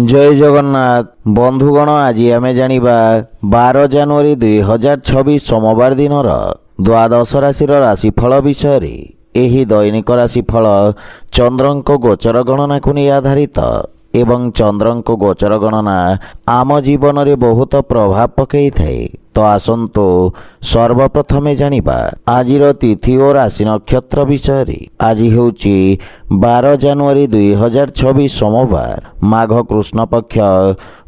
जय जगन्नाथ बंधुगण आज आम जानिबा 12 जनवरी 2026 सोमवार दिन द्वादश राशि राशिफल विषय। एही दैनिक राशिफल चंद्रंक गोचर गणना को नहीं आधारित एवं चंद्रंक गोचर गणना आम जीवन में बहुत प्रभाव पकई थाए। तो आसंतु सर्वप्रथमे जानिबा आजिर तिथि और राशि नक्षत्र विषय। आज हेउची 12 जनवरी 2026 सोमवार माघ कृष्ण पक्ष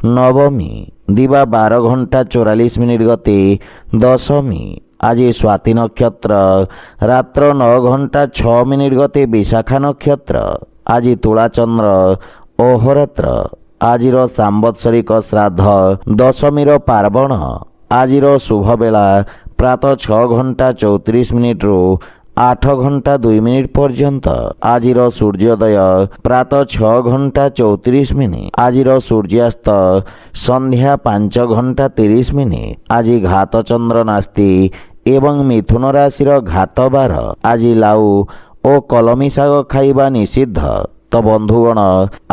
नवमी दिवा 12 घंटा 44 मिनिट गति दशमी। आज स्वाति नक्षत्र रात्र 9 घंटा 6 मिनिट गति विशाखा नक्षत्र। आज तुला चंद्र अहोरात्र। आजिर सांवत्सरिक श्राद्ध दशमीर पार्वण। आजिर शुभ बेला प्रातः 6 घंटा 34 मिनिट रु 8 घंटा 2 मिनिट पर्यंत। आजिर सूर्योदय प्रातः 6 घंटा 34 मिनिट। आजिर सूर्यास्त संध्या 5 घंटा 30 मिनिट। आज घात चंद्र नास्ति एवं मिथुन राशि घात बार। आज लाउ और कलमी शाग खाइबा निषिद्ध। तो बंधुगण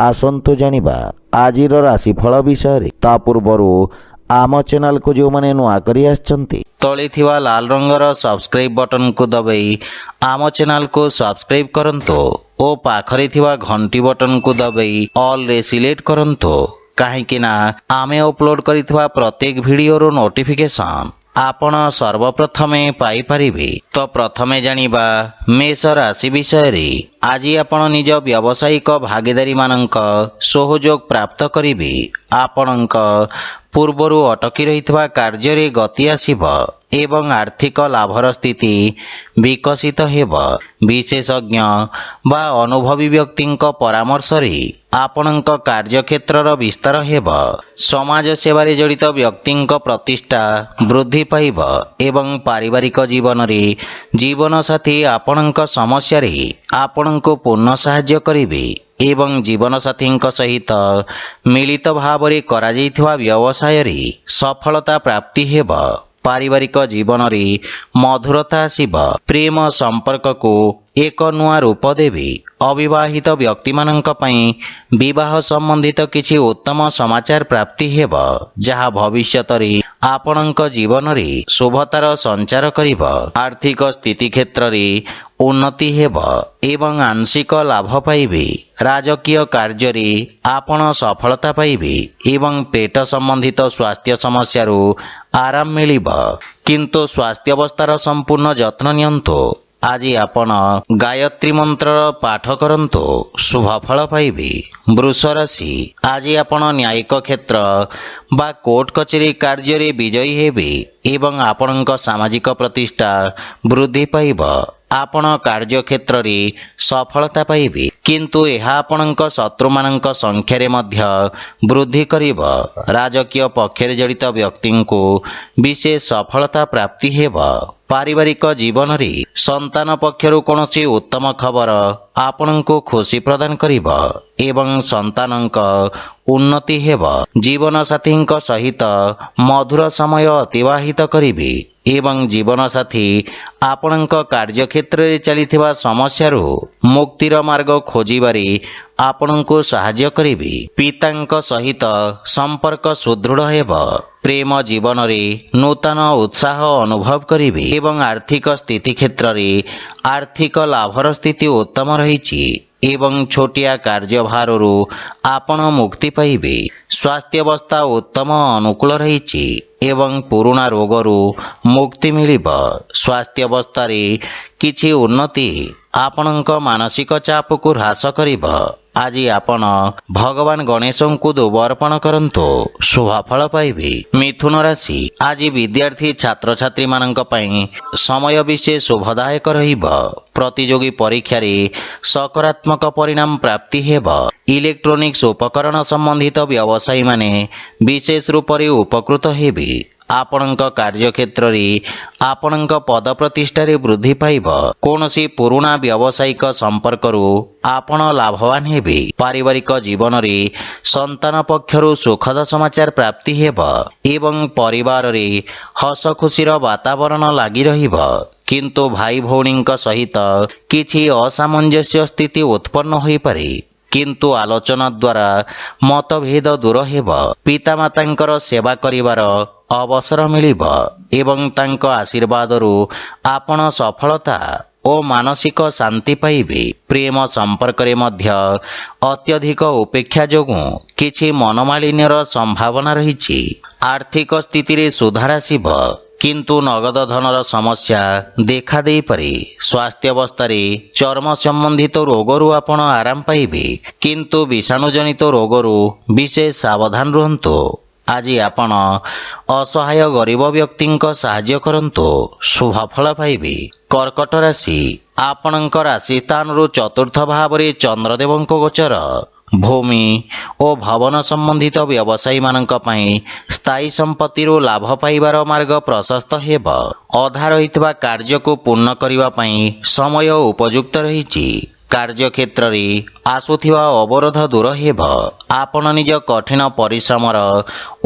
आसंतु जानिबा आजिर राशिफल विषय। ता पूर्वरु आम चैनल को जो माने नुआ करी आछंती तळे थिवा लाल रंगर सब्सक्राइब बटन को दबाई आम चैनल को सब्सक्राइब करंतो ओ पाखरे थिवा घंटी बटन को दबाई ऑल रे सिलेक्ट करंतो। काहेकि ना आमे अपलोड करिथिवा प्रत्येक वीडियो नोटिफिकेशन आपण सर्वप्रथमे पाई परिबे। तो प्रथमे जानिबा मेष राशि विषय। आज आपण निज व्यावसायिक भागीदारी मानक सहयोग प्राप्त करिबे। आपणक पूर्वरु अटकी रहितवा कार्य रे गति आसीब एवं आर्थिक लाभर स्थिति विकसित हेब। विशेषज्ञ बा अनुभवी व्यक्तिंक परामर्श रे आपणक कार्यक्षेत्रर विस्तार हेब। समाज सेवारे जड़ित व्यक्तिंक प्रतिष्ठा वृद्धि पाइब एवं पारिवारिक जीवन रे जीवन साथी आपणक समस्या रे आपणको पूर्ण सहाय्य करिवे एवं जीवन साथी सहित मिलित भाव रे करा जाइथिवा व्यवसाय रे सफलता प्राप्ति हेब। पारिवारिक जीवन रे मधुरता आसीब। प्रेम संपर्क को एक नुआ रूप देवी। अविवाहित व्यक्ति मानक पई विवाह संबंधित किछि उत्तम समाचार प्राप्ति हेब जहा भविष्यत रे आपणक जीवन रे शुभतार संचार करिब। आर्थिक स्थिति क्षेत्र रे उन्नति हेब एवं आंशिक लाभ पाइबे। राजकीय कार्य रे आपण सफलता पाइबे एवं पेट संबंधित स्वास्थ्य समस्या रु आराम मिलिब। किंतु स्वास्थ्य अवस्थार संपूर्ण जत्न नियंतु। आज आपण गायत्री मंत्र पाठ करंतु शुभ फल पाइबे। वृष राशि आज आपण न्यायिक क्षेत्र बा कोर्ट कचेरी कार्य रे विजयी हेबे एवं आपणक सामाजिक प्रतिष्ठा वृद्धि पाइब। आपण कार्य क्षेत्र रे सफलता पाइबे किंतु एहा आपणक शत्रु मानक संख्या रे मध्य वृद्धि करिब। राजकीय पक्ष रे जड़ित व्यक्ति को विशेष सफलता प्राप्ति हेब। पारिवारिक जीवन रे संतान पक्षरु कोनोसी उत्तम खबर आपणको खुशी प्रदान करिब एवं संतानक उन्नति हेब। जीवन साथी सहित मधुर समय अतिवाहित करिबे एवं जीवन साथी आपणक कार्यक्षेत्र रे चलिथिबा समस्यारु मुक्तिर मार्ग खोजिबारे आपणको सहाय्य करिबे। पितांक सहित संपर्क सुदृढ़ हेब। प्रेम जीवन रे नूतन उत्साह अनुभव करिबे एवं आर्थिक स्थिति क्षेत्र रे आर्थिक लाभर स्थिति उत्तम रहिछि एवं छोटिया कार्यभाररु आपण मुक्ति पाइबे। स्वास्थ्य अवस्था उत्तम अनुकूल रहिछि एवं पुराना रोगरु मुक्ति मिलिब। स्वास्थ्य अवस्था रे किछि उन्नति आपणक मानसिक चाप को ह्रास करिब। आज आपण भगवान गणेश को दुब अर्पण करंतु शुभ फल पाइबे। मिथुन राशि आज विद्यार्थी छात्र छात्री मानक पई समय विशेष शुभदायक रहिब। प्रतियोगी परीक्षा रे सकारात्मक परिणाम प्राप्ति हेब। इलेक्ट्रोनिक्स उपकरण संबंधित व्यवसायी माने विशेष रूप रे उपकृत हेबे। आपणक कार्यक्षेत्र रे आपणक पद प्रतिष्ठा रे वृद्धि पाइब। कोनोसी पुराना व्यावसायिक संपर्क रु आपण लाभवान हेबे। पारिवारिक जीवन रे संतान पक्षरु सुखद समाचार प्राप्ति हेब एवं परिवार रे हस खुशीर वातावरण लागि रहिब। किंतु भाई भौणी सहित किछि असामंजस्य स्थिति उत्पन्न होई पारे। କିନ୍ତୁ ଆଲୋଚନା ଦ୍ୱାରା ମତଭେଦ ଦୂର ହେବ। ପିତାମାତାଙ୍କର ସେବା କରିବାର ଅବସର ମିଳିବ ଏବଂ ତାଙ୍କ ଆଶୀର୍ବାଦରୁ ଆପଣ ସଫଳତା ଓ ମାନସିକ ଶାନ୍ତି ପାଇବେ। ପ୍ରେମ ସମ୍ପର୍କରେ ମଧ୍ୟ ଅତ୍ୟଧିକ ଉପେକ୍ଷା ଯୋଗୁଁ କିଛି ମନମାଳିନ୍ୟର ସମ୍ଭାବନା ରହିଛି। ଆର୍ଥିକ ସ୍ଥିତିରେ ସୁଧାର ଆସିବ, କିନ୍ତୁ ନଗଦ ଧନର ସମସ୍ୟା ଦେଖାଦେଇପାରେ। ସ୍ୱାସ୍ଥ୍ୟାବସ୍ଥାରେ ଚର୍ମ ସମ୍ବନ୍ଧିତ ରୋଗରୁ ଆପଣ ଆରାମ ପାଇବେ, କିନ୍ତୁ ବିଷାଣୁଜନିତ ରୋଗରୁ ବିଶେଷ ସାବଧାନ ରୁହନ୍ତୁ। ଆଜି ଆପଣ ଅସହାୟ ଗରିବ ବ୍ୟକ୍ତିଙ୍କ ସାହାଯ୍ୟ କରନ୍ତୁ, ଶୁଭଫଳ ପାଇବେ। କର୍କଟ ରାଶି, ଆପଣଙ୍କ ରାଶି ସ୍ଥାନରୁ ଚତୁର୍ଥ ଭାବରେ ଚନ୍ଦ୍ରଦେବଙ୍କ ଗୋଚର। ଭୂମି ଓ ଭବନ ସମ୍ବନ୍ଧିତ ବ୍ୟବସାୟୀମାନଙ୍କ ପାଇଁ ସ୍ଥାୟୀ ସମ୍ପତ୍ତିରୁ ଲାଭ ପାଇବାର ମାର୍ଗ ପ୍ରଶସ୍ତ ହେବ। ଅଧା ରହିଥିବା କାର୍ଯ୍ୟକୁ ପୂର୍ଣ୍ଣ କରିବା ପାଇଁ ସମୟ ଉପଯୁକ୍ତ ରହିଛି। କାର୍ଯ୍ୟକ୍ଷେତ୍ରରେ ଆସୁଥିବା ଅବରୋଧ ଦୂର ହେବ। ଆପଣ ନିଜ କଠିନ ପରିଶ୍ରମର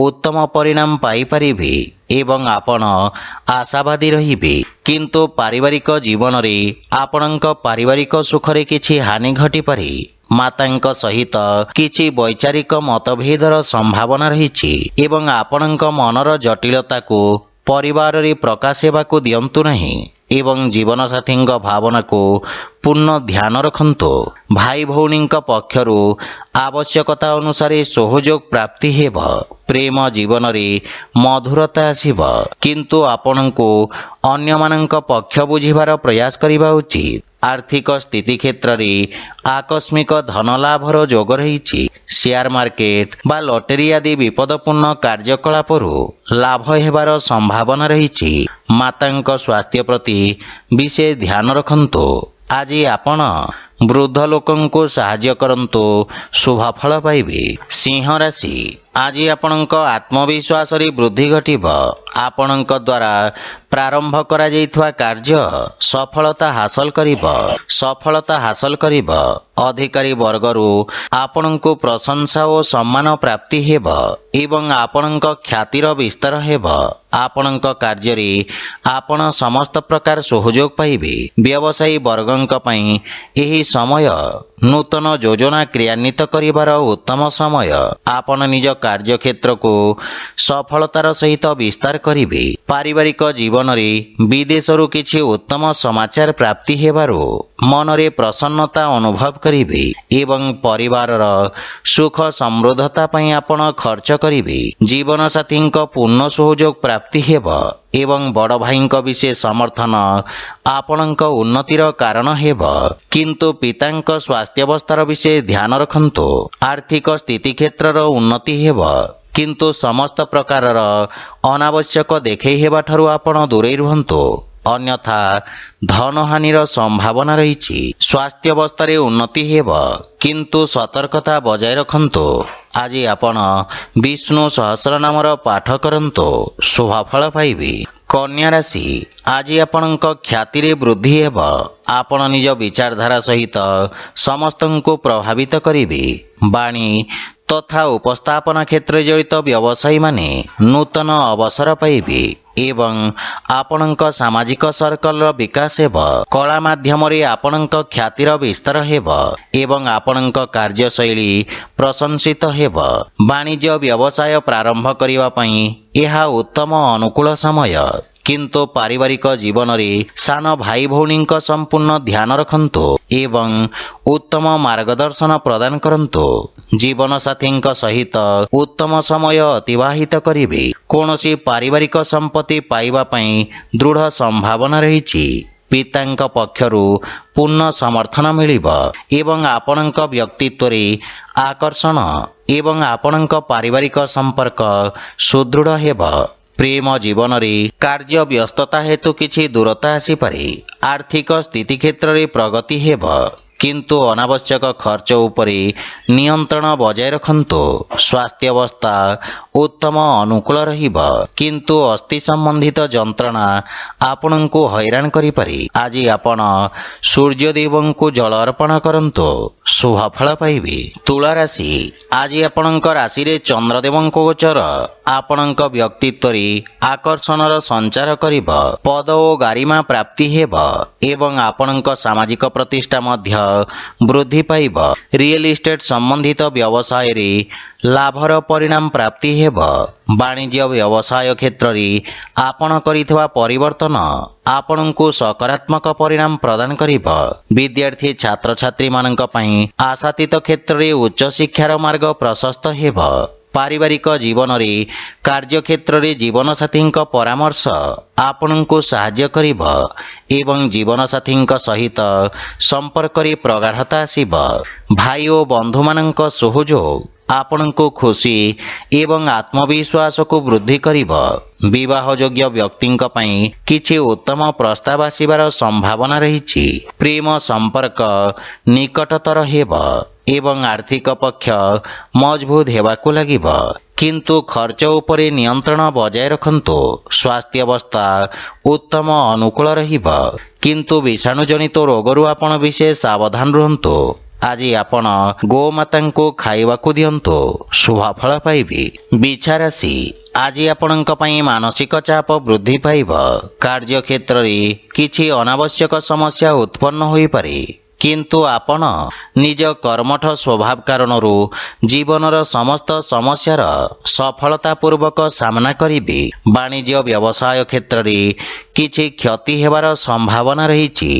ଉତ୍ତମ ପରିଣାମ ପାଇପାରିବେ ଏବଂ ଆପଣ ଆଶାବାଦୀ ରହିବେ। କିନ୍ତୁ ପାରିବାରିକ ଜୀବନରେ ଆପଣଙ୍କ ପାରିବାରିକ ସୁଖରେ କିଛି ହାନି ଘଟିପାରେ। ମାତାଙ୍କ ସହିତ କିଛି ବୈଚାରିକ ମତଭେଦର ସମ୍ଭାବନା ରହିଛି ଏବଂ ଆପଣଙ୍କ ମନର ଜଟିଳତାକୁ ପରିବାରରେ ପ୍ରକାଶ ହେବାକୁ ଦିଅନ୍ତୁ ନାହିଁ ଏବଂ ଜୀବନସାଥୀଙ୍କ ଭାବନାକୁ ପୂର୍ଣ୍ଣ ଧ୍ୟାନ ରଖନ୍ତୁ। ଭାଇ ଭଉଣୀଙ୍କ ପକ୍ଷରୁ ଆବଶ୍ୟକତା ଅନୁସାରେ ସହଯୋଗ ପ୍ରାପ୍ତି ହେବ। ପ୍ରେମ ଜୀବନରେ ମଧୁରତା ଆସିବ, କିନ୍ତୁ ଆପଣଙ୍କୁ ଅନ୍ୟମାନଙ୍କ ପକ୍ଷ ବୁଝିବାର ପ୍ରୟାସ କରିବା ଉଚିତ। ଆର୍ଥିକ ସ୍ଥିତି କ୍ଷେତ୍ରରେ ଆକସ୍ମିକ ଧନ ଲାଭର ଯୋଗ ରହିଛି। ସେୟାର ମାର୍କେଟ ବା ଲଟେରୀ ଆଦି ବିପଦପୂର୍ଣ୍ଣ କାର୍ଯ୍ୟକଳାପରୁ ଲାଭ ହେବାର ସମ୍ଭାବନା ରହିଛି। ମାତାଙ୍କ ସ୍ୱାସ୍ଥ୍ୟ ପ୍ରତି ବିଶେଷ ଧ୍ୟାନ ରଖନ୍ତୁ। ଆଜି ଆପଣ ବୃଦ୍ଧ ଲୋକଙ୍କୁ ସାହାଯ୍ୟ କରନ୍ତୁ, ଶୁଭଫଳ ପାଇବେ। ସିଂହ ରାଶି, ଆଜି ଆପଣଙ୍କ ଆତ୍ମବିଶ୍ୱାସରେ ବୃଦ୍ଧି ଘଟିବ। ଆପଣଙ୍କ ଦ୍ୱାରା ପ୍ରାରମ୍ଭ କରାଯାଇଥିବା କାର୍ଯ୍ୟ ସଫଳତା ହାସଲ କରିବ। ଅଧିକାରୀ ବର୍ଗରୁ ଆପଣଙ୍କୁ ପ୍ରଶଂସା ଓ ସମ୍ମାନ ପ୍ରାପ୍ତି ହେବ ଏବଂ ଆପଣଙ୍କ ଖ୍ୟାତିର ବିସ୍ତାର ହେବ। ଆପଣଙ୍କ କାର୍ଯ୍ୟରେ ଆପଣ ସମସ୍ତ ପ୍ରକାର ସହଯୋଗ ପାଇବେ। ବ୍ୟବସାୟୀ ବର୍ଗଙ୍କ ପାଇଁ ଏହି ସମୟ ନୂତନ ଯୋଜନା କ୍ରିୟାନ୍ୱିତ କରିବାର ଉତ୍ତମ ସମୟ। ଆପଣ ନିଜ କାର୍ଯ୍ୟକ୍ଷେତ୍ରକୁ ସଫଳତାର ସହିତ ବିସ୍ତାର କରିବେ। ପାରିବାରିକ ଜୀବନରେ ବିଦେଶରୁ କିଛି ଉତ୍ତମ ସମାଚାର ପ୍ରାପ୍ତି ହେବାରୁ ମନରେ ପ୍ରସନ୍ନତା ଅନୁଭବ କରିବେ ଏବଂ ପରିବାରର ସୁଖ ସମୃଦ୍ଧତା ପାଇଁ ଆପଣ ଖର୍ଚ୍ଚ କରିବେ। ଜୀବନସାଥୀଙ୍କ ପୂର୍ଣ୍ଣ ସହଯୋଗ ପ୍ରାପ୍ତି ହେବ ଏବଂ ବଡ଼ ଭାଇଙ୍କ ବିଶେଷ ସମର୍ଥନ ଆପଣଙ୍କ ଉନ୍ନତିର କାରଣ ହେବ। କିନ୍ତୁ ପିତାଙ୍କ ସ୍ୱାସ୍ଥ୍ୟାବସ୍ଥାର ବିଶେଷ ଧ୍ୟାନ ରଖନ୍ତୁ। ଆର୍ଥିକ ସ୍ଥିତି କ୍ଷେତ୍ରର ଉନ୍ନତି ହେବ, କିନ୍ତୁ ସମସ୍ତ ପ୍ରକାରର ଅନାବଶ୍ୟକ ଦେଖେଇ ହେବାଠାରୁ ଆପଣ ଦୂରେଇ ରୁହନ୍ତୁ, ଅନ୍ୟଥା ଧନହାନିର ସମ୍ଭାବନା ରହିଛି। ସ୍ୱାସ୍ଥ୍ୟାବସ୍ଥାରେ ଉନ୍ନତି ହେବ, କିନ୍ତୁ ସତର୍କତା ବଜାୟ ରଖନ୍ତୁ। ଆଜି ଆପଣ ବିଷ୍ଣୁ ସହସ୍ରନାମର ପାଠ କରନ୍ତୁ, ଶୁଭଫଳ ପାଇବେ। କନ୍ୟା ରାଶି, ଆଜି ଆପଣଙ୍କ ଖ୍ୟାତିରେ ବୃଦ୍ଧି ହେବ। ଆପଣ ନିଜ ବିଚାରଧାରା ସହିତ ସମସ୍ତଙ୍କୁ ପ୍ରଭାବିତ କରିବେ। ବାଣୀ ତଥା ଉପସ୍ଥାପନା କ୍ଷେତ୍ରରେ ଜଡ଼ିତ ବ୍ୟବସାୟୀମାନେ ନୂତନ ଅବସର ପାଇବେ ଏବଂ ଆପଣଙ୍କ ସାମାଜିକ ସର୍କଲର ବିକାଶ ହେବ। କଳା ମାଧ୍ୟମରେ ଆପଣଙ୍କ ଖ୍ୟାତିର ବିସ୍ତାର ହେବ ଏବଂ ଆପଣଙ୍କ କାର୍ଯ୍ୟଶୈଳୀ ପ୍ରଶଂସିତ ହେବ। ବାଣିଜ୍ୟ ବ୍ୟବସାୟ ପ୍ରାରମ୍ଭ କରିବା ପାଇଁ ଏହା ଉତ୍ତମ ଅନୁକୂଳ ସମୟ, କିନ୍ତୁ ପାରିବାରିକ ଜୀବନରେ ସାନ ଭାଇ ଭଉଣୀଙ୍କ ସମ୍ପୂର୍ଣ୍ଣ ଧ୍ୟାନ ରଖନ୍ତୁ ଏବଂ ଉତ୍ତମ ମାର୍ଗଦର୍ଶନ ପ୍ରଦାନ କରନ୍ତୁ। ଜୀବନସାଥୀଙ୍କ ସହିତ ଉତ୍ତମ ସମୟ ଅତିବାହିତ କରିବେ। କୌଣସି ପାରିବାରିକ ସମ୍ପତ୍ତି ପାଇବା ପାଇଁ ଦୃଢ଼ ସମ୍ଭାବନା ରହିଛି। ପିତାଙ୍କ ପକ୍ଷରୁ ପୂର୍ଣ୍ଣ ସମର୍ଥନ ମିଳିବ ଏବଂ ଆପଣଙ୍କ ବ୍ୟକ୍ତିତ୍ୱରେ ଆକର୍ଷଣ ଏବଂ ଆପଣଙ୍କ ପାରିବାରିକ ସମ୍ପର୍କ ସୁଦୃଢ଼ ହେବ। ପ୍ରେମ ଜୀବନରେ କାର୍ଯ୍ୟ ବ୍ୟସ୍ତତା ହେତୁ କିଛି ଦୂରତା ଆସିପାରେ। ଆର୍ଥିକ ସ୍ଥିତି କ୍ଷେତ୍ରରେ ପ୍ରଗତି ହେବ, କିନ୍ତୁ ଅନାବଶ୍ୟକ ଖର୍ଚ୍ଚ ଉପରେ ନିୟନ୍ତ୍ରଣ ବଜାୟ ରଖନ୍ତୁ। ସ୍ୱାସ୍ଥ୍ୟାବସ୍ଥା ଉତ୍ତମ ଅନୁକୂଳ ରହିବ, କିନ୍ତୁ ଅସ୍ଥି ସମ୍ବନ୍ଧିତ ଯନ୍ତ୍ରଣା ଆପଣଙ୍କୁ ହଇରାଣ କରିପାରେ। ଆଜି ଆପଣ ସୂର୍ଯ୍ୟଦେବଙ୍କୁ ଜଳ ଅର୍ପଣ କରନ୍ତୁ, ଶୁଭଫଳ ପାଇବେ। ତୁଳା ରାଶି, ଆଜି ଆପଣଙ୍କ ରାଶିରେ ଚନ୍ଦ୍ରଦେବଙ୍କ ଗୋଚର। ଆପଣଙ୍କ ବ୍ୟକ୍ତିତ୍ୱରେ ଆକର୍ଷଣର ସଞ୍ଚାର କରିବ। ପଦ ଓ ଗାରିମା ପ୍ରାପ୍ତି ହେବ ଏବଂ ଆପଣଙ୍କ ସାମାଜିକ ପ୍ରତିଷ୍ଠା ମଧ୍ୟ ବୃଦ୍ଧି ପାଇବ। ରିଏଲ ଇଷ୍ଟେଟ୍ ସମ୍ବନ୍ଧିତ ବ୍ୟବସାୟରେ ଲାଭର ପରିଣାମ ପ୍ରାପ୍ତି ହେବ। ବାଣିଜ୍ୟ ବ୍ୟବସାୟ କ୍ଷେତ୍ରରେ ଆପଣ କରିଥିବା ପରିବର୍ତ୍ତନ ଆପଣଙ୍କୁ ସକାରାତ୍ମକ ପରିଣାମ ପ୍ରଦାନ କରିବ। ବିଦ୍ୟାର୍ଥୀ ଛାତ୍ରଛାତ୍ରୀମାନଙ୍କ ପାଇଁ ଆଶାତୀତ କ୍ଷେତ୍ରରେ ଉଚ୍ଚଶିକ୍ଷାର ମାର୍ଗ ପ୍ରଶସ୍ତ ହେବ। ପାରିବାରିକ ଜୀବନରେ କାର୍ଯ୍ୟକ୍ଷେତ୍ରରେ ଜୀବନସାଥୀଙ୍କ ପରାମର୍ଶ ଆପଣଙ୍କୁ ସାହାଯ୍ୟ କରିବ ଏବଂ ଜୀବନସାଥୀଙ୍କ ସହିତ ସମ୍ପର୍କରେ ପ୍ରଗାଢ଼ତା ଆସିବ। ଭାଇ ଓ ବନ୍ଧୁମାନଙ୍କ ସହଯୋଗ ଆପଣଙ୍କୁ ଖୁସି ଏବଂ ଆତ୍ମବିଶ୍ୱାସକୁ ବୃଦ୍ଧି କରିବ। ବିବାହଯୋଗ୍ୟ ବ୍ୟକ୍ତିଙ୍କ ପାଇଁ କିଛି ଉତ୍ତମ ପ୍ରସ୍ତାବ ଆସିବାର ସମ୍ଭାବନା ରହିଛି। ପ୍ରେମ ସମ୍ପର୍କ ନିକଟତର ହେବ ଏବଂ ଆର୍ଥିକ ପକ୍ଷ ମଜବୁତ ହେବାକୁ ଲାଗିବ। କିନ୍ତୁ ଖର୍ଚ୍ଚ ଉପରେ ନିୟନ୍ତ୍ରଣ ବଜାୟ ରଖନ୍ତୁ। ସ୍ୱାସ୍ଥ୍ୟାବସ୍ଥା ଉତ୍ତମ ଅନୁକୂଳ ରହିବ, କିନ୍ତୁ ବିଷାଣୁଜନିତ ରୋଗରୁ ଆପଣ ବିଶେଷ ସାବଧାନ ରୁହନ୍ତୁ। ଆଜି ଆପଣ ଗୋମାତାଙ୍କୁ ଖାଇବାକୁ ଦିଅନ୍ତୁ, ଶୁଭଫଳ ପାଇବେ। ବିଛା ରାଶି, ଆଜି ଆପଣଙ୍କ ପାଇଁ ମାନସିକ ଚାପ ବୃଦ୍ଧି ପାଇବ। କାର୍ଯ୍ୟକ୍ଷେତ୍ରରେ କିଛି ଅନାବଶ୍ୟକ ସମସ୍ୟା ଉତ୍ପନ୍ନ ହୋଇପାରେ, କିନ୍ତୁ ଆପଣ ନିଜ କର୍ମଠ ସ୍ୱଭାବ କାରଣରୁ ଜୀବନର ସମସ୍ତ ସମସ୍ୟାର ସଫଳତାପୂର୍ବକ ସାମ୍ନା କରିବେ। ବାଣିଜ୍ୟ ବ୍ୟବସାୟ କ୍ଷେତ୍ରରେ କିଛି କ୍ଷତି ହେବାର ସମ୍ଭାବନା ରହିଛି,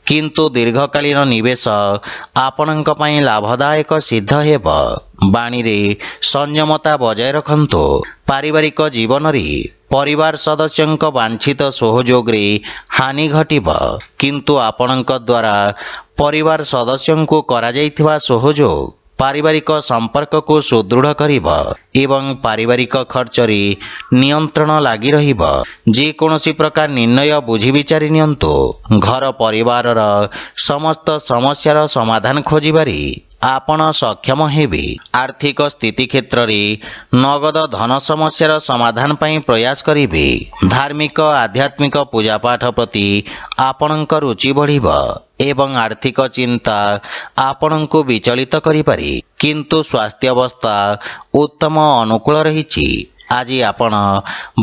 କିନ୍ତୁ ଦୀର୍ଘକାଳୀନ ନିବେଶ ଆପଣଙ୍କ ପାଇଁ ଲାଭଦାୟକ ସିଦ୍ଧ ହେବ। ବାଣୀରେ ସଂଯମତା ବଜାୟ ରଖନ୍ତୁ। ପାରିବାରିକ ଜୀବନରେ ପରିବାର ସଦସ୍ୟଙ୍କ ବାଞ୍ଛିତ ସହଯୋଗରେ ହାନି ଘଟିବ, କିନ୍ତୁ ଆପଣଙ୍କ ଦ୍ୱାରା ପରିବାର ସଦସ୍ୟଙ୍କୁ କରାଯାଇଥିବା ସହଯୋଗ ପାରିବାରିକ ସମ୍ପର୍କକୁ ସୁଦୃଢ଼ କରିବ ଏବଂ ପାରିବାରିକ ଖର୍ଚ୍ଚରେ ନିୟନ୍ତ୍ରଣ ଲାଗି ରହିବ। ଯେକୌଣସି ପ୍ରକାର ନିର୍ଣ୍ଣୟ ବୁଝି ବିଚାରି ନିଅନ୍ତୁ। ଘର ପରିବାରର ସମସ୍ତ ସମସ୍ୟାର ସମାଧାନ ଖୋଜିବାରେ ଆପଣ ସକ୍ଷମ ହେବେ। ଆର୍ଥିକ ସ୍ଥିତି କ୍ଷେତ୍ରରେ ନଗଦ ଧନ ସମସ୍ୟାର ସମାଧାନ ପାଇଁ ପ୍ରୟାସ କରିବେ। ଧାର୍ମିକ ଆଧ୍ୟାତ୍ମିକ ପୂଜାପାଠ ପ୍ରତି ଆପଣଙ୍କ ରୁଚି ବଢ଼ିବ ଏବଂ ଆର୍ଥିକ ଚିନ୍ତା ଆପଣଙ୍କୁ ବିଚଳିତ କରିପାରେ, କିନ୍ତୁ ସ୍ୱାସ୍ଥ୍ୟାବସ୍ଥା ଉତ୍ତମ ଅନୁକୂଳ ରହିଛି। ଆଜି ଆପଣ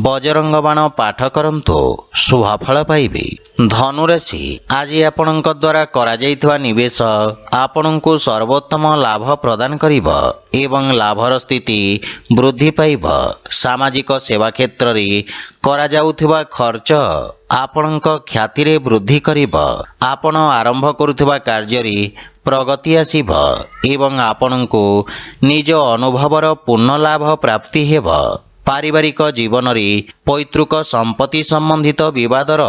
ବଜରଙ୍ଗ ବାଣ ପାଠ କରନ୍ତୁ, ଶୁଭଫଳ ପାଇବେ। ଧନୁରାଶି, ଆଜି ଆପଣଙ୍କ ଦ୍ୱାରା କରାଯାଇଥିବା ନିବେଶ ଆପଣଙ୍କୁ ସର୍ବୋତ୍ତମ ଲାଭ ପ୍ରଦାନ କରିବ ଏବଂ ଲାଭର ସ୍ଥିତି ବୃଦ୍ଧି ପାଇବ। ସାମାଜିକ ସେବା କ୍ଷେତ୍ରରେ କରାଯାଉଥିବା ଖର୍ଚ୍ଚ ଆପଣଙ୍କ ଖ୍ୟାତିରେ ବୃଦ୍ଧି କରିବ। ଆପଣ ଆରମ୍ଭ କରୁଥିବା କାର୍ଯ୍ୟରେ ପ୍ରଗତି ଆସିବ ଏବଂ ଆପଣଙ୍କୁ ନିଜ ଅନୁଭବର ପୂର୍ଣ୍ଣ ଲାଭ ପ୍ରାପ୍ତି ହେବ। ପାରିବାରିକ ଜୀବନରେ ପୈତୃକ ସମ୍ପତ୍ତି ସମ୍ବନ୍ଧିତ ବିବାଦର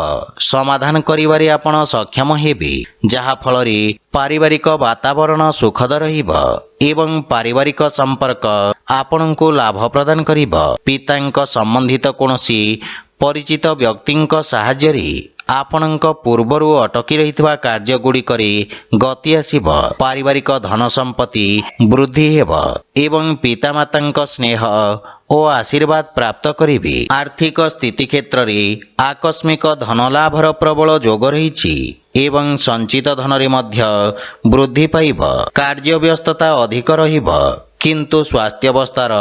ସମାଧାନ କରିବାରେ ଆପଣ ସକ୍ଷମ ହେବେ, ଯାହାଫଳରେ ପାରିବାରିକ ବାତାବରଣ ସୁଖଦ ରହିବ ଏବଂ ପାରିବାରିକ ସମ୍ପର୍କ ଆପଣଙ୍କୁ ଲାଭ ପ୍ରଦାନ କରିବ। ପିତାଙ୍କ ସମ୍ବନ୍ଧିତ କୌଣସି ପରିଚିତ ବ୍ୟକ୍ତିଙ୍କ ସାହାଯ୍ୟରେ ଆପଣଙ୍କ ପୂର୍ବରୁ ଅଟକି ରହିଥିବା କାର୍ଯ୍ୟଗୁଡ଼ିକରେ ଗତି ଆସିବ। ପାରିବାରିକ ଧନ ସମ୍ପତ୍ତି ବୃଦ୍ଧି ହେବ ଏବଂ ପିତାମାତାଙ୍କ ସ୍ନେହ ଓ ଆଶୀର୍ବାଦ ପ୍ରାପ୍ତ କରିବେ। ଆର୍ଥିକ ସ୍ଥିତି କ୍ଷେତ୍ରରେ ଆକସ୍ମିକ ଧନଲାଭର ପ୍ରବଳ ଯୋଗ ରହିଛି ଏବଂ ସଞ୍ଚିତ ଧନରେ ମଧ୍ୟ ବୃଦ୍ଧି ପାଇବ। କାର୍ଯ୍ୟ ବ୍ୟସ୍ତତା ଅଧିକ ରହିବ, କିନ୍ତୁ ସ୍ୱାସ୍ଥ୍ୟାବସ୍ଥାର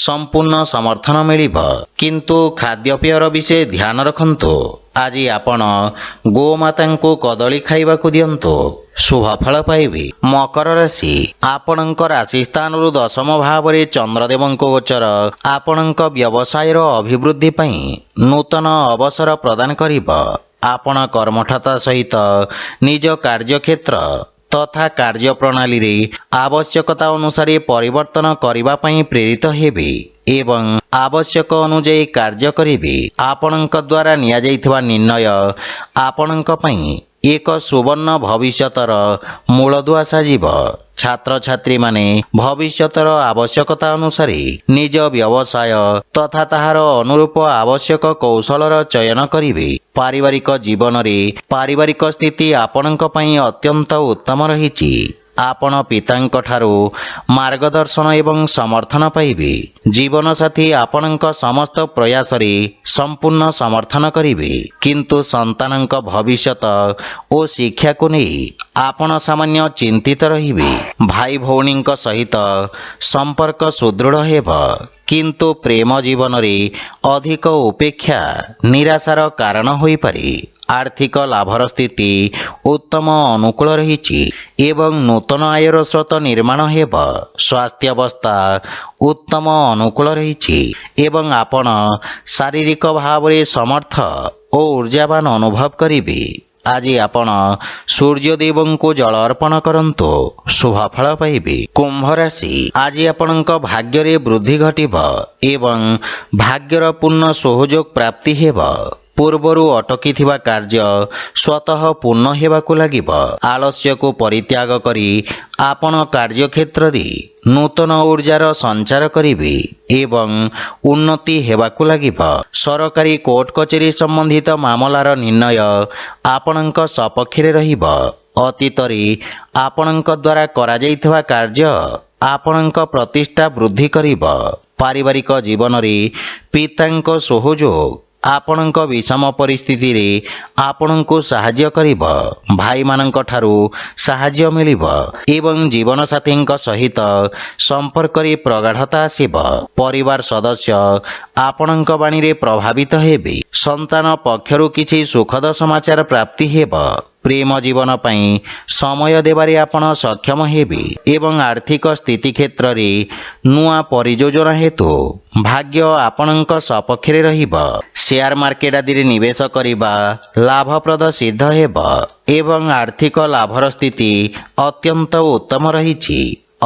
ସମ୍ପୂର୍ଣ୍ଣ ସମର୍ଥନ ମିଳିବ। କିନ୍ତୁ ଖାଦ୍ୟପେୟର ବିଷୟ ଧ୍ୟାନ ରଖନ୍ତୁ। ଆଜି ଆପଣ ଗୋମାତାଙ୍କୁ କଦଳୀ ଖାଇବାକୁ ଦିଅନ୍ତୁ, ଶୁଭଫଳ ପାଇବେ। ମକର ରାଶି, ଆପଣଙ୍କ ରାଶି ସ୍ଥାନରୁ ଦଶମ ଭାବରେ ଚନ୍ଦ୍ରଦେବଙ୍କ ଗୋଚର ଆପଣଙ୍କ ବ୍ୟବସାୟର ଅଭିବୃଦ୍ଧି ପାଇଁ ନୂତନ ଅବସର ପ୍ରଦାନ କରିବ। ଆପଣ କର୍ମଠତା ସହିତ ନିଜ କାର୍ଯ୍ୟକ୍ଷେତ୍ର ତଥା କାର୍ଯ୍ୟପ୍ରଣାଳୀରେ ଆବଶ୍ୟକତା ଅନୁସାରେ ପରିବର୍ତ୍ତନ କରିବା ପାଇଁ ପ୍ରେରିତ ହେବେ ଏବଂ ଆବଶ୍ୟକ ଅନୁଯାୟୀ କାର୍ଯ୍ୟ କରିବେ। ଆପଣଙ୍କ ଦ୍ୱାରା ନିଆଯାଇଥିବା ନିର୍ଣ୍ଣୟ ଆପଣଙ୍କ ପାଇଁ ଏକ ସୁବର୍ଣ୍ଣ ଭବିଷ୍ୟତର ମୂଳଦୁଆ ସାଜିବ। ଛାତ୍ରଛାତ୍ରୀମାନେ ଭବିଷ୍ୟତର ଆବଶ୍ୟକତା ଅନୁସାରେ ନିଜ ବ୍ୟବସାୟ ତଥା ତାହାର ଅନୁରୂପ ଆବଶ୍ୟକ କୌଶଳର ଚୟନ କରିବେ। ପାରିବାରିକ ଜୀବନରେ ପାରିବାରିକ ସ୍ଥିତି ଆପଣଙ୍କ ପାଇଁ ଅତ୍ୟନ୍ତ ଉତ୍ତମ ରହିଛି। ଆପଣ ପିତାଙ୍କ ଠାରୁ ମାର୍ଗଦର୍ଶନ ଏବଂ ସମର୍ଥନ ପାଇବେ। ଜୀବନସାଥୀ ଆପଣଙ୍କ ସମସ୍ତ ପ୍ରୟାସରେ ସମ୍ପୂର୍ଣ୍ଣ ସମର୍ଥନ କରିବେ, କିନ୍ତୁ ସନ୍ତାନଙ୍କ ଭବିଷ୍ୟତ ଓ ଶିକ୍ଷାକୁ ନେଇ ଆପଣ ସାମାନ୍ୟ ଚିନ୍ତିତ ରହିବେ। ଭାଇ ଭଉଣୀଙ୍କ ସହିତ ସମ୍ପର୍କ ସୁଦୃଢ଼ ହେବ, କିନ୍ତୁ ପ୍ରେମ ଜୀବନରେ ଅଧିକ ଉପେକ୍ଷା ନିରାଶାର କାରଣ ହୋଇପାରେ। ଆର୍ଥିକ ଲାଭର ସ୍ଥିତି ଉତ୍ତମ ଅନୁକୂଳ ରହିଛି ଏବଂ ନୂତନ ଆୟର ସ୍ରୋତ ନିର୍ମାଣ ହେବ। ସ୍ୱାସ୍ଥ୍ୟାବସ୍ଥା ଉତ୍ତମ ଅନୁକୂଳ ରହିଛି ଏବଂ ଆପଣ ଶାରୀରିକ ଭାବରେ ସମର୍ଥ ଓ ଉର୍ଜାବାନ ଅନୁଭବ କରିବେ। ଆଜି ଆପଣ ସୂର୍ଯ୍ୟଦେବଙ୍କୁ ଜଳ ଅର୍ପଣ କରନ୍ତୁ, ଶୁଭ ଫଳ ପାଇବେ। କୁମ୍ଭ ରାଶି, ଆଜି ଆପଣଙ୍କ ଭାଗ୍ୟରେ ବୃଦ୍ଧି ଘଟିବ ଏବଂ ଭାଗ୍ୟର ପୂର୍ଣ୍ଣ ସହଯୋଗ ପ୍ରାପ୍ତି ହେବ। ପୂର୍ବରୁ ଅଟକିଥିବା କାର୍ଯ୍ୟ ସ୍ୱତଃ ପୂର୍ଣ୍ଣ ହେବାକୁ ଲାଗିବ। ଆଳସ୍ୟକୁ ପରିତ୍ୟାଗ କରି ଆପଣ କାର୍ଯ୍ୟକ୍ଷେତ୍ରରେ ନୂତନ ଉର୍ଜାର ସଞ୍ଚାର କରିବେ ଏବଂ ଉନ୍ନତି ହେବାକୁ ଲାଗିବ। ସରକାରୀ କୋର୍ଟ କଚେରୀ ସମ୍ବନ୍ଧିତ ମାମଲାର ନିର୍ଣ୍ଣୟ ଆପଣଙ୍କ ସପକ୍ଷରେ ରହିବ। ଅତୀତରେ ଆପଣଙ୍କ ଦ୍ୱାରା କରାଯାଇଥିବା କାର୍ଯ୍ୟ ଆପଣଙ୍କ ପ୍ରତିଷ୍ଠା ବୃଦ୍ଧି କରିବ। ପାରିବାରିକ ଜୀବନରେ ପିତାଙ୍କ ସହଯୋଗ ଆପଣଙ୍କ ବିଷମ ପରିସ୍ଥିତିରେ ଆପଣଙ୍କୁ ସାହାଯ୍ୟ କରିବ। ଭାଇମାନଙ୍କ ଠାରୁ ସାହାଯ୍ୟ ମିଳିବ ଏବଂ ଜୀବନସାଥୀଙ୍କ ସହିତ ସମ୍ପର୍କରେ ପ୍ରଗାଢ଼ତା ଆସିବ। ପରିବାର ସଦସ୍ୟ ଆପଣଙ୍କ ବାଣୀରେ ପ୍ରଭାବିତ ହେବେ। ସନ୍ତାନ ପକ୍ଷରୁ କିଛି ସୁଖଦ ସମାଚାର ପ୍ରାପ୍ତି ହେବ। ପ୍ରେମ ଜୀବନ ପାଇଁ ସମୟ ଦେବାରେ ଆପଣ ସକ୍ଷମ ହେବେ ଏବଂ ଆର୍ଥିକ ସ୍ଥିତି କ୍ଷେତ୍ରରେ ନୂଆ ପରିଯୋଜନା ହେତୁ ଭାଗ୍ୟ ଆପଣଙ୍କ ସପକ୍ଷରେ ରହିବ। ସେୟାର ମାର୍କେଟ ଆଦିରେ ନିବେଶ କରିବା ଲାଭପ୍ରଦ ସିଦ୍ଧ ହେବ ଏବଂ ଆର୍ଥିକ ଲାଭର ସ୍ଥିତି ଅତ୍ୟନ୍ତ ଉତ୍ତମ ରହିଛି।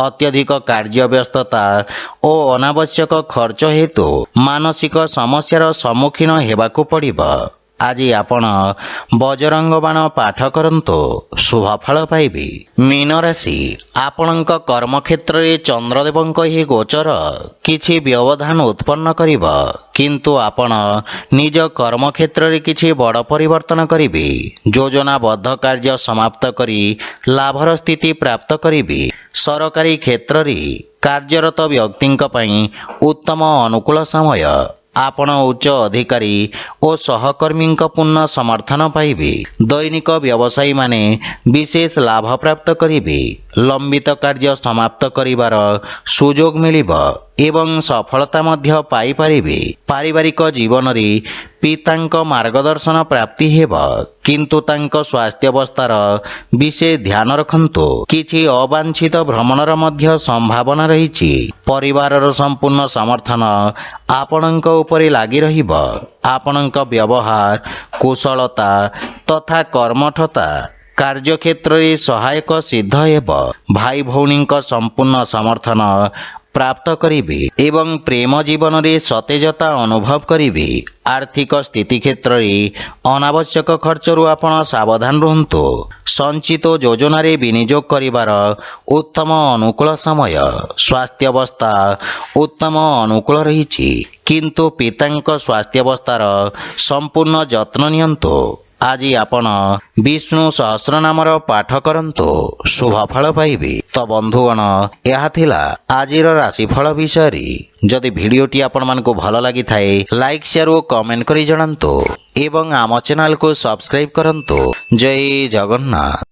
ଅତ୍ୟଧିକ କାର୍ଯ୍ୟବ୍ୟସ୍ତତା ଓ ଅନାବଶ୍ୟକ ଖର୍ଚ୍ଚ ହେତୁ ମାନସିକ ସମସ୍ୟାର ସମ୍ମୁଖୀନ ହେବାକୁ ପଡ଼ିବ। ଆଜି ଆପଣ ବଜରଙ୍ଗ ବାଣ ପାଠ କରନ୍ତୁ, ଶୁଭ ଫଳ ପାଇବେ। ମୀନ ରାଶି, ଆପଣଙ୍କ କର୍ମକ୍ଷେତ୍ରରେ ଚନ୍ଦ୍ରଦେବଙ୍କ ଏହି ଗୋଚର କିଛି ବ୍ୟବଧାନ ଉତ୍ପନ୍ନ କରିବ, କିନ୍ତୁ ଆପଣ ନିଜ କର୍ମକ୍ଷେତ୍ରରେ କିଛି ବଡ଼ ପରିବର୍ତ୍ତନ କରିବେ। ଯୋଜନାବଦ୍ଧ କାର୍ଯ୍ୟ ସମାପ୍ତ କରି ଲାଭର ସ୍ଥିତି ପ୍ରାପ୍ତ କରିବେ। ସରକାରୀ କ୍ଷେତ୍ରରେ କାର୍ଯ୍ୟରତ ବ୍ୟକ୍ତିଙ୍କ ପାଇଁ ଉତ୍ତମ ଅନୁକୂଳ ସମୟ। ଆପଣ ଉଚ୍ଚ ଅଧିକାରୀ ଓ ସହକର୍ମୀଙ୍କ ପୂର୍ଣ୍ଣ ସମର୍ଥନ ପାଇବେ। ଦୈନିକ ବ୍ୟବସାୟୀମାନେ ବିଶେଷ ଲାଭ ପ୍ରାପ୍ତ କରିବେ। ଲମ୍ବିତ କାର୍ଯ୍ୟ ସମାପ୍ତ କରିବାର ସୁଯୋଗ ମିଳିବ ଏବଂ ସଫଳତା ମଧ୍ୟ ପାଇପାରିବେ। ପାରିବାରିକ ଜୀବନରେ ପିତାଙ୍କ ମାର୍ଗଦର୍ଶନ ପ୍ରାପ୍ତି ହେବ, କିନ୍ତୁ ତାଙ୍କ ସ୍ୱାସ୍ଥ୍ୟାବସ୍ଥାର ବିଶେଷ ଧ୍ୟାନ ରଖନ୍ତୁ। କିଛି ଅବାଞ୍ଛିତ ଭ୍ରମଣର ମଧ୍ୟ ସମ୍ଭାବନା ରହିଛି। ପରିବାରର ସମ୍ପୂର୍ଣ୍ଣ ସମର୍ଥନ ଆପଣଙ୍କ ଉପରେ ଲାଗି ରହିବ। ଆପଣଙ୍କ ବ୍ୟବହାର, କୁଶଳତା ତଥା କର୍ମଠତା କାର୍ଯ୍ୟକ୍ଷେତ୍ରରେ ସହାୟକ ସିଦ୍ଧ ହେବ। ଭାଇ ଭଉଣୀଙ୍କ ସମ୍ପୂର୍ଣ୍ଣ ସମର୍ଥନ ପ୍ରାପ୍ତ କରିବେ ଏବଂ ପ୍ରେମ ଜୀବନରେ ସତେଜତା ଅନୁଭବ କରିବେ। ଆର୍ଥିକ ସ୍ଥିତି କ୍ଷେତ୍ରରେ ଅନାବଶ୍ୟକ ଖର୍ଚ୍ଚରୁ ଆପଣ ସାବଧାନ ରୁହନ୍ତୁ। ସଞ୍ଚିତ ଯୋଜନାରେ ବିନିଯୋଗ କରିବାର ଉତ୍ତମ ଅନୁକୂଳ ସମୟ। ସ୍ୱାସ୍ଥ୍ୟାବସ୍ଥା ଉତ୍ତମ ଅନୁକୂଳ ରହିଛି, କିନ୍ତୁ ପିତାଙ୍କ ସ୍ୱାସ୍ଥ୍ୟାବସ୍ଥାର ସମ୍ପୂର୍ଣ୍ଣ ଯତ୍ନ ନିଅନ୍ତୁ। ଆଜି ଆପଣ ବିଷ୍ଣୁ ସହସ୍ରନାମର ପାଠ କରନ୍ତୁ, ଶୁଭ ଫଳ ପାଇବେ। ତ ବନ୍ଧୁଗଣ, ଏହା ଥିଲା ଆଜିର ରାଶିଫଳ ବିଷୟରେ। ଯଦି ଭିଡ଼ିଓଟି ଆପଣମାନଙ୍କୁ ଭଲ ଲାଗିଥାଏ, ଲାଇକ୍, ସେୟାର ଓ କମେଣ୍ଟ କରି ଜଣାନ୍ତୁ ଏବଂ ଆମ ଚ୍ୟାନେଲକୁ ସବସ୍କ୍ରାଇବ୍ କରନ୍ତୁ। ଜୟ ଜଗନ୍ନାଥ।